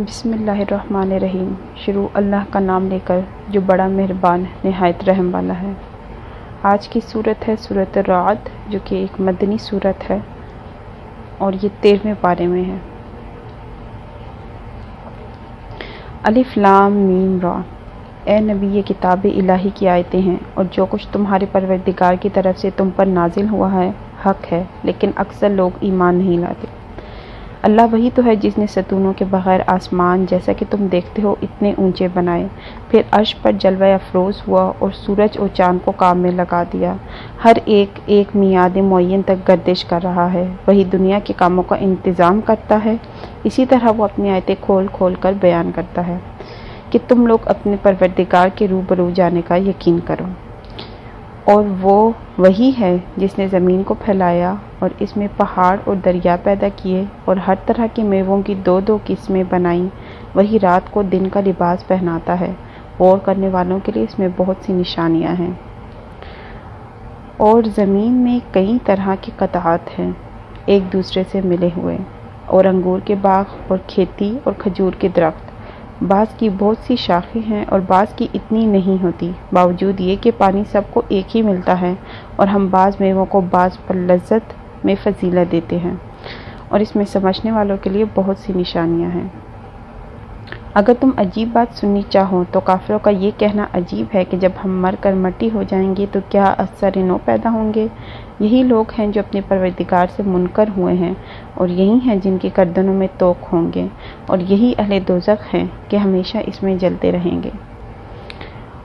بسم اللہ الرحمن الرحیم۔ شروع اللہ کا نام لے کر جو بڑا مہربان نہایت رحم والا ہے۔ آج کی صورت ہے سورۃ الرعد، جو کہ ایک مدنی صورت ہے اور یہ 13ویں پارے میں ہے۔ الف لام میم را۔ اے نبی، یہ کتاب الہی کی آیتیں ہیں اور جو کچھ تمہارے پروردگار کی طرف سے تم پر نازل ہوا ہے حق ہے، لیکن اکثر لوگ ایمان نہیں لاتے۔ اللہ وہی تو ہے جس نے ستونوں کے بغیر آسمان جیسا کہ تم دیکھتے ہو اتنے اونچے بنائے، پھر عرش پر جلوہ افروز ہوا اور سورج اور چاند کو کام میں لگا دیا۔ ہر ایک میعاد معین تک گردش کر رہا ہے۔ وہی دنیا کے کاموں کا انتظام کرتا ہے۔ اسی طرح وہ اپنی آیتیں کھول کھول کر بیان کرتا ہے کہ تم لوگ اپنے پروردگار کے روبرو جانے کا یقین کرو۔ اور وہ وہی ہے جس نے زمین کو پھیلایا اور اس میں پہاڑ اور دریا پیدا کیے اور ہر طرح کے میووں کی دو دو قسمیں بنائیں۔ وہی رات کو دن کا لباس پہناتا ہے۔ غور کرنے والوں کے لیے اس میں بہت سی نشانیاں ہیں۔ اور زمین میں کئی طرح کے قطعات ہیں ایک دوسرے سے ملے ہوئے، اور انگور کے باغ اور کھیتی اور کھجور کے درخت۔ بعض کی بہت سی شاخیں ہیں اور بعض کی اتنی نہیں ہوتی، باوجود یہ کہ پانی سب کو ایک ہی ملتا ہے، اور ہم بعض میووں کو بعض پر لذت میں فضیلت دیتے ہیں، اور اس میں سمجھنے والوں کے لیے بہت سی نشانیاں ہیں۔ اگر تم عجیب بات سننی چاہو تو کافروں کا یہ کہنا عجیب ہے کہ جب ہم مر کر مٹی ہو جائیں گے تو کیا اثر نو پیدا ہوں گے؟ یہی لوگ ہیں جو اپنے پروردگار سے منکر ہوئے ہیں، اور یہی ہیں جن کی گردنوں میں توق ہوں گے، اور یہی اہل دوزخ ہیں کہ ہمیشہ اس میں جلتے رہیں گے۔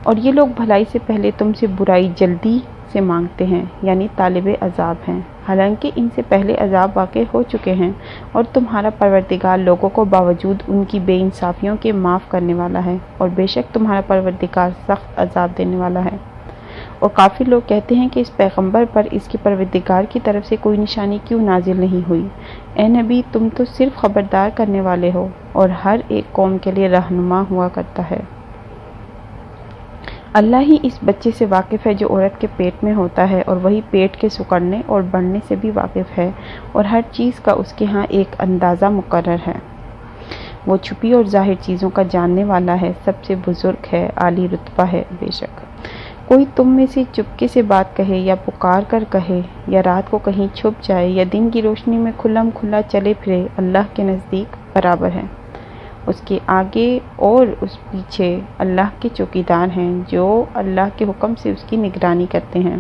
اور یہ لوگ بھلائی سے پہلے تم سے برائی جلدی سے مانگتے ہیں، یعنی طالب عذاب ہیں، حالانکہ ان سے پہلے عذاب واقع ہو چکے ہیں، اور تمہارا پروردگار لوگوں کو باوجود ان کی بے انصافیوں کے معاف کرنے والا ہے، اور بے شک تمہارا پروردگار سخت عذاب دینے والا ہے۔ اور کافر لوگ کہتے ہیں کہ اس پیغمبر پر اس کے پروردگار کی طرف سے کوئی نشانی کیوں نازل نہیں ہوئی؟ اے نبی، تم تو صرف خبردار کرنے والے ہو، اور ہر ایک قوم کے لیے رہنما ہوا کرتا ہے۔ اللہ ہی اس بچے سے واقف ہے جو عورت کے پیٹ میں ہوتا ہے، اور وہی پیٹ کے سکڑنے اور بڑھنے سے بھی واقف ہے، اور ہر چیز کا اس کے ہاں ایک اندازہ مقرر ہے۔ وہ چھپی اور ظاہر چیزوں کا جاننے والا ہے، سب سے بزرگ ہے، عالی رتبہ ہے۔ بے شک کوئی تم میں سے چپکے سے بات کہے یا پکار کر کہے، یا رات کو کہیں چھپ جائے یا دن کی روشنی میں کھلم کھلا چلے پھرے، اللہ کے نزدیک برابر ہے۔ اس کے آگے اور اس پیچھے اللہ کے چوکیدار ہیں جو اللہ کے حکم سے اس کی نگرانی کرتے ہیں۔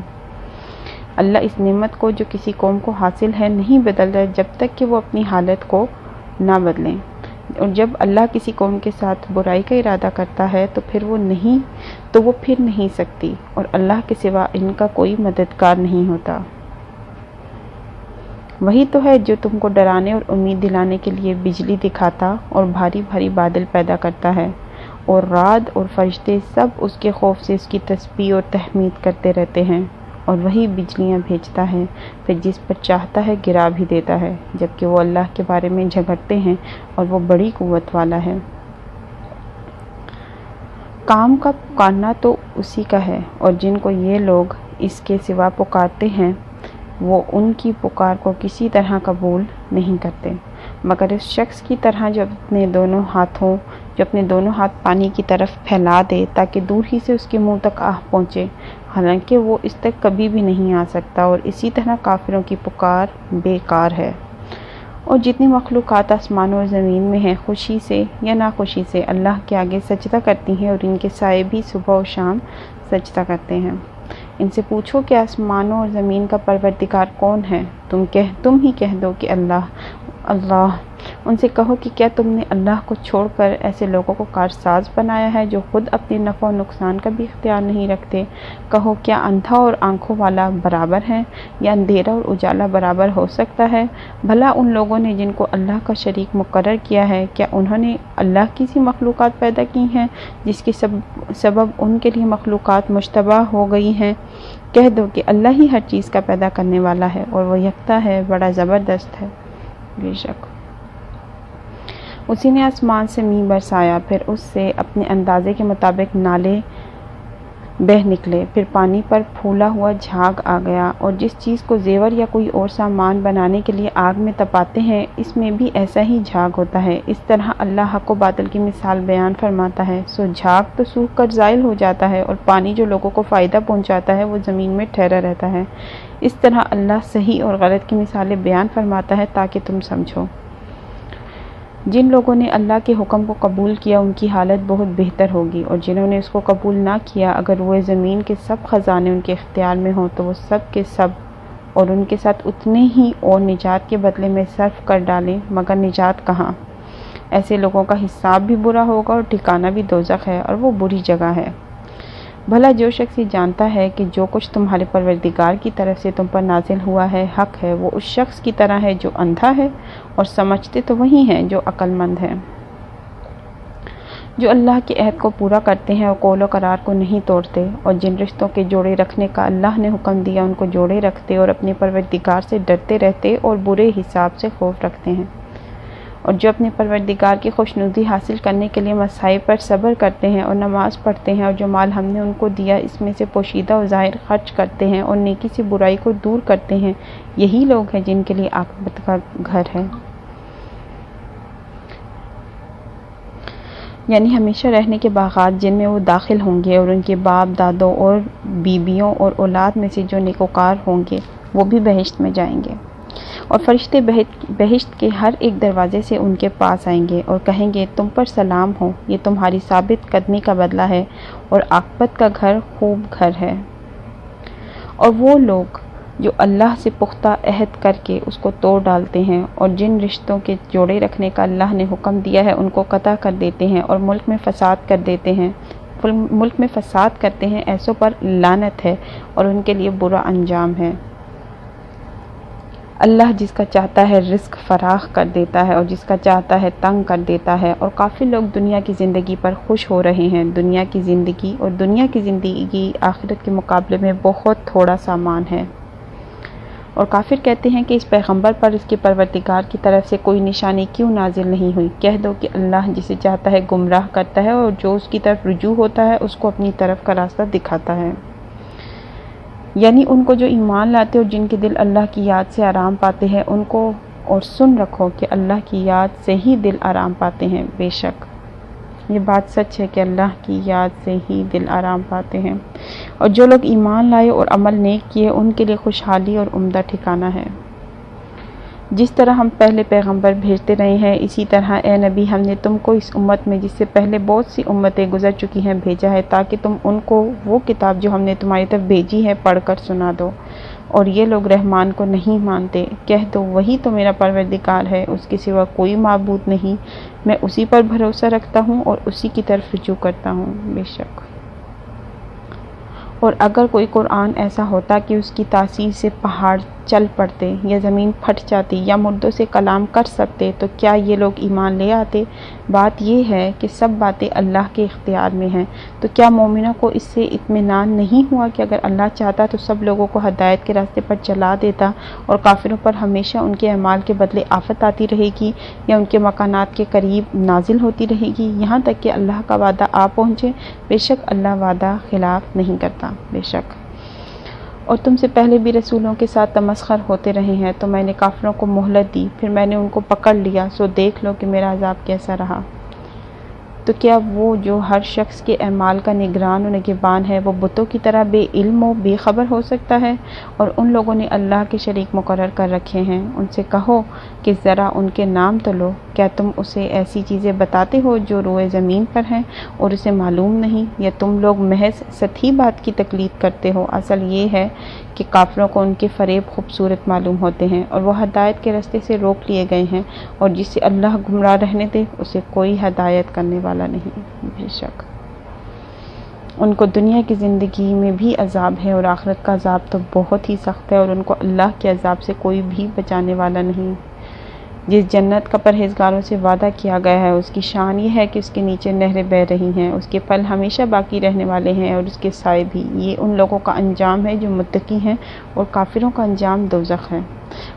اللہ اس نعمت کو جو کسی قوم کو حاصل ہے نہیں بدلتا جب تک کہ وہ اپنی حالت کو نہ بدلیں، اور جب اللہ کسی قوم کے ساتھ برائی کا ارادہ کرتا ہے تو وہ پھر نہیں سکتی، اور اللہ کے سوا ان کا کوئی مددگار نہیں ہوتا۔ وہی تو ہے جو تم کو ڈرانے اور امید دلانے کے لیے بجلی دکھاتا اور بھاری بھاری بادل پیدا کرتا ہے، اور رعد اور فرشتے سب اس کے خوف سے اس کی تسبیح اور تحمید کرتے رہتے ہیں، اور وہی بجلیاں بھیجتا ہے، پھر جس پر چاہتا ہے گرا بھی دیتا ہے، جبکہ وہ اللہ کے بارے میں جھگڑتے ہیں اور وہ بڑی قوت والا ہے۔ کام کا پکارنا تو اسی کا ہے، اور جن کو یہ لوگ اس کے سوا پکارتے ہیں وہ ان کی پکار کو کسی طرح قبول نہیں کرتے، مگر اس شخص کی طرح جو اپنے دونوں ہاتھ پانی کی طرف پھیلا دے تاکہ دور ہی سے اس کے منہ تک آہ پہنچے، حالانکہ وہ اس تک کبھی بھی نہیں آ سکتا، اور اسی طرح کافروں کی پکار بیکار ہے۔ اور جتنی مخلوقات آسمانوں اور زمین میں ہیں، خوشی سے یا ناخوشی سے اللہ کے آگے سجدہ کرتی ہیں، اور ان کے سائے بھی صبح و شام سجدہ کرتے ہیں۔ ان سے پوچھو کہ آسمانوں اور زمین کا پروردگار کون ہے؟ تم ہی کہہ دو کہ اللہ۔ ان سے کہو کہ کیا تم نے اللہ کو چھوڑ کر ایسے لوگوں کو کارساز بنایا ہے جو خود اپنے نفع و نقصان کا بھی اختیار نہیں رکھتے؟ کہو کیا اندھا اور آنکھوں والا برابر ہے، یا اندھیرا اور اجالا برابر ہو سکتا ہے؟ بھلا ان لوگوں نے جن کو اللہ کا شریک مقرر کیا ہے، کیا انہوں نے اللہ کی سی مخلوقات پیدا کی ہیں جس کے سبب ان کے لیے مخلوقات مشتبہ ہو گئی ہیں؟ کہہ دو کہ اللہ ہی ہر چیز کا پیدا کرنے والا ہے، اور وہ یکتا ہے، بڑا زبردست ہے۔ بے شک اسی نے آسمان سے می برسایا، پھر اس سے اپنے اندازے کے مطابق نالے بہہ نکلے، پھر پانی پر پھولا ہوا جھاگ آ گیا، اور جس چیز کو زیور یا کوئی اور سامان بنانے کے لیے آگ میں تپاتے ہیں اس میں بھی ایسا ہی جھاگ ہوتا ہے۔ اس طرح اللہ حق و باطل کی مثال بیان فرماتا ہے، سو جھاگ تو سوکھ کر زائل ہو جاتا ہے، اور پانی جو لوگوں کو فائدہ پہنچاتا ہے وہ زمین میں ٹھہرا رہتا ہے۔ اس طرح اللہ صحیح اور غلط کی مثالیں بیان فرماتا ہے تاکہ تم سمجھو۔ جن لوگوں نے اللہ کے حکم کو قبول کیا ان کی حالت بہت بہتر ہوگی، اور جنہوں نے اس کو قبول نہ کیا اگر وہ زمین کے سب خزانے ان کے اختیار میں ہوں تو وہ سب کے سب اور ان کے ساتھ اتنے ہی اور نجات کے بدلے میں صرف کر ڈالیں، مگر نجات کہاں؟ ایسے لوگوں کا حساب بھی برا ہوگا اور ٹھکانہ بھی دوزخ ہے، اور وہ بری جگہ ہے۔ بھلا جو شخص یہ جانتا ہے کہ جو کچھ تمہارے پروردگار کی طرف سے تم پر نازل ہوا ہے حق ہے، وہ اس شخص کی طرح ہے جو اندھا ہے، اور سمجھتے تو وہی ہیں جو عقل مند ہے۔ جو اللہ کے عہد کو پورا کرتے ہیں اور قول و قرار کو نہیں توڑتے، اور جن رشتوں کے جوڑے رکھنے کا اللہ نے حکم دیا ان کو جوڑے رکھتے، اور اپنے پروردگار سے ڈرتے رہتے اور برے حساب سے خوف رکھتے ہیں، اور جو اپنے پروردگار کی خوشنودی حاصل کرنے کے لیے مصائب پر صبر کرتے ہیں اور نماز پڑھتے ہیں، اور جو مال ہم نے ان کو دیا اس میں سے پوشیدہ و ظاہر خرچ کرتے ہیں اور نیکی سے برائی کو دور کرتے ہیں، یہی لوگ ہیں جن کے لیے عاقبت کا گھر ہے، یعنی ہمیشہ رہنے کے باغات جن میں وہ داخل ہوں گے، اور ان کے باپ دادوں اور بیویوں اور اولاد میں سے جو نیکوکار ہوں گے وہ بھی بہشت میں جائیں گے، اور فرشتے بہشت کے ہر ایک دروازے سے ان کے پاس آئیں گے اور کہیں گے تم پر سلام ہو، یہ تمہاری ثابت قدمی کا بدلہ ہے اور عاقبت کا گھر خوب گھر ہے۔ اور وہ لوگ جو اللہ سے پختہ عہد کر کے اس کو توڑ ڈالتے ہیں اور جن رشتوں کے جوڑے رکھنے کا اللہ نے حکم دیا ہے ان کو قطع کر دیتے ہیں اور ملک میں فساد کرتے ہیں، ایسوں پر لعنت ہے اور ان کے لیے برا انجام ہے۔ اللہ جس کا چاہتا ہے رزق فراخ کر دیتا ہے اور جس کا چاہتا ہے تنگ کر دیتا ہے، اور کافی لوگ دنیا کی زندگی پر خوش ہو رہے ہیں۔ دنیا کی زندگی آخرت کے مقابلے میں بہت تھوڑا سامان ہے، اور کافر کہتے ہیں کہ اس پیغمبر پر اس کے پروردگار کی طرف سے کوئی نشانی کیوں نازل نہیں ہوئی؟ کہہ دو کہ اللہ جسے چاہتا ہے گمراہ کرتا ہے اور جو اس کی طرف رجوع ہوتا ہے اس کو اپنی طرف کا راستہ دکھاتا ہے، یعنی ان کو جو ایمان لاتے اور جن کے دل اللہ کی یاد سے آرام پاتے ہیں ان کو، اور سن رکھو کہ اللہ کی یاد سے ہی دل آرام پاتے ہیں، بے شک یہ بات سچ ہے کہ اللہ کی یاد سے ہی دل آرام پاتے ہیں، اور جو لوگ ایمان لائے اور عمل نیک کیے ان کے لیے خوشحالی اور عمدہ ٹھکانہ ہے۔ جس طرح ہم پہلے پیغمبر بھیجتے رہے ہیں اسی طرح اے نبی ہم نے تم کو اس امت میں جس سے پہلے بہت سی امتیں گزر چکی ہیں بھیجا ہے تاکہ تم ان کو وہ کتاب جو ہم نے تمہاری طرف بھیجی ہے پڑھ کر سنا دو، اور یہ لوگ رحمان کو نہیں مانتے۔ کہہ دو وہی تو میرا پروردگار ہے، اس کے سوا کوئی معبود نہیں، میں اسی پر بھروسہ رکھتا ہوں اور اسی کی طرف رجوع کرتا ہوں، بے شک۔ اور اگر کوئی قرآن ایسا ہوتا کہ اس کی تاثیر سے پہاڑ چل پڑتے یا زمین پھٹ جاتی یا مردوں سے کلام کر سکتے تو کیا یہ لوگ ایمان لے آتے؟ بات یہ ہے کہ سب باتیں اللہ کے اختیار میں ہیں، تو کیا مومنوں کو اس سے اطمینان نہیں ہوا کہ اگر اللہ چاہتا تو سب لوگوں کو ہدایت کے راستے پر چلا دیتا، اور کافروں پر ہمیشہ ان کے اعمال کے بدلے آفت آتی رہے گی یا ان کے مکانات کے قریب نازل ہوتی رہے گی یہاں تک کہ اللہ کا وعدہ آ پہنچے؟ بے شک اللہ وعدہ خلاف نہیں کرتا، بے شک۔ اور تم سے پہلے بھی رسولوں کے ساتھ تمسخر ہوتے رہے ہیں، تو میں نے کافروں کو مہلت دی، پھر میں نے ان کو پکڑ لیا، سو دیکھ لو کہ میرا عذاب کیسا رہا۔ تو کیا وہ جو ہر شخص کے اعمال کا نگران و نگہبان ہے وہ بتوں کی طرح بے علم و بے خبر ہو سکتا ہے؟ اور ان لوگوں نے اللہ کے شریک مقرر کر رکھے ہیں، ان سے کہو کہ ذرا ان کے نام تو لو، کیا تم اسے ایسی چیزیں بتاتے ہو جو روئے زمین پر ہیں اور اسے معلوم نہیں، یا تم لوگ محض سطحی بات کی تقلید کرتے ہو؟ اصل یہ ہے کہ کافروں کو ان کے فریب خوبصورت معلوم ہوتے ہیں اور وہ ہدایت کے راستے سے روک لیے گئے ہیں، اور جسے اللہ گمراہ رہنے دے اسے کوئی ہدایت کرنے والا نہیں، بے شک۔ ان کو دنیا کی زندگی میں بھی عذاب ہے اور آخرت کا عذاب تو بہت ہی سخت ہے، اور ان کو اللہ کے عذاب سے کوئی بھی بچانے والا نہیں۔ جس جنت کا پرہیزگاروں سے وعدہ کیا گیا ہے اس کی شان یہ ہے کہ اس کے نیچے نہریں بہہ رہی ہیں، اس کے پھل ہمیشہ باقی رہنے والے ہیں اور اس کے سائے بھی۔ یہ ان لوگوں کا انجام ہے جو متقی ہیں، اور کافروں کا انجام دوزخ ہے۔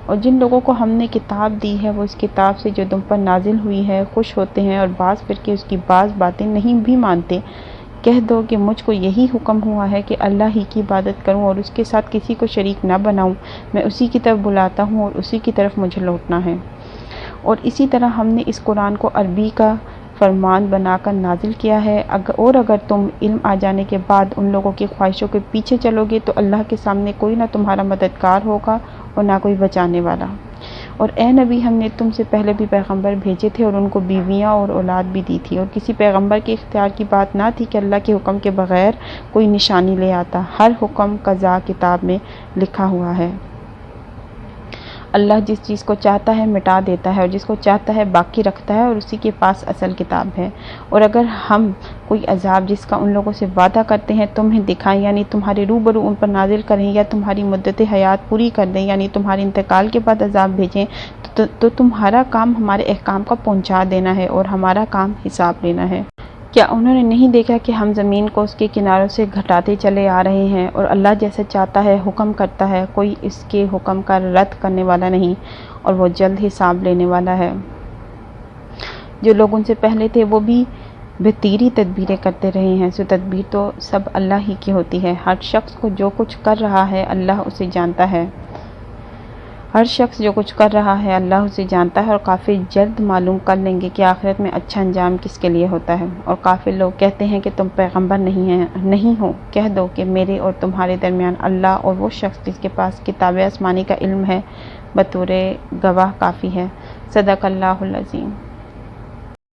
اور جن لوگوں کو ہم نے کتاب دی ہے وہ اس کتاب سے جو تم پر نازل ہوئی ہے خوش ہوتے ہیں، اور بعض فرقے اس کی بعض باتیں نہیں بھی مانتے۔ کہہ دو کہ مجھ کو یہی حکم ہوا ہے کہ اللہ ہی کی عبادت کروں اور اس کے ساتھ کسی کو شریک نہ بناؤں، میں اسی کی طرف بلاتا ہوں اور اسی کی طرف مجھے لوٹنا ہے۔ اور اسی طرح ہم نے اس قرآن کو عربی کا فرمان بنا کر نازل کیا ہے، اور اگر تم علم آ جانے کے بعد ان لوگوں کی خواہشوں کے پیچھے چلو گے تو اللہ کے سامنے کوئی نہ تمہارا مددگار ہوگا اور نہ کوئی بچانے والا۔ اور اے نبی، ہم نے تم سے پہلے بھی پیغمبر بھیجے تھے اور ان کو بیویاں اور اولاد بھی دی تھی، اور کسی پیغمبر کے اختیار کی بات نہ تھی کہ اللہ کے حکم کے بغیر کوئی نشانی لے آتا۔ ہر حکم قضا کتاب میں لکھا ہوا ہے۔ اللہ جس چیز کو چاہتا ہے مٹا دیتا ہے اور جس کو چاہتا ہے باقی رکھتا ہے، اور اسی کے پاس اصل کتاب ہے۔ اور اگر ہم کوئی عذاب جس کا ان لوگوں سے وعدہ کرتے ہیں تمہیں دکھائیں، یعنی تمہارے روبرو ان پر نازل کریں، یا تمہاری مدت حیات پوری کر دیں، یعنی تمہارے انتقال کے بعد عذاب بھیجیں، تو تمہارا کام ہمارے احکام کا پہنچا دینا ہے اور ہمارا کام حساب لینا ہے۔ کیا انہوں نے نہیں دیکھا کہ ہم زمین کو اس کے کناروں سے گھٹاتے چلے آ رہے ہیں، اور اللہ جیسا چاہتا ہے حکم کرتا ہے، کوئی اس کے حکم کا رد کرنے والا نہیں، اور وہ جلد حساب لینے والا ہے۔ جو لوگ ان سے پہلے تھے وہ بھی بہتری تدبیریں کرتے رہے ہیں، سو تدبیر تو سب اللہ ہی کی ہوتی ہے۔ ہر شخص کو جو کچھ کر رہا ہے اللہ اسے جانتا ہے، ہر شخص جو کچھ کر رہا ہے اللہ اسے جانتا ہے، اور کافر جلد معلوم کر لیں گے کہ آخرت میں اچھا انجام کس کے لیے ہوتا ہے۔ اور کافر لوگ کہتے ہیں کہ تم پیغمبر نہیں ہو، کہہ دو کہ میرے اور تمہارے درمیان اللہ اور وہ شخص جس کے پاس کتاب آسمانی کا علم ہے بطور گواہ کافی ہے۔ صدق اللہ العظیم۔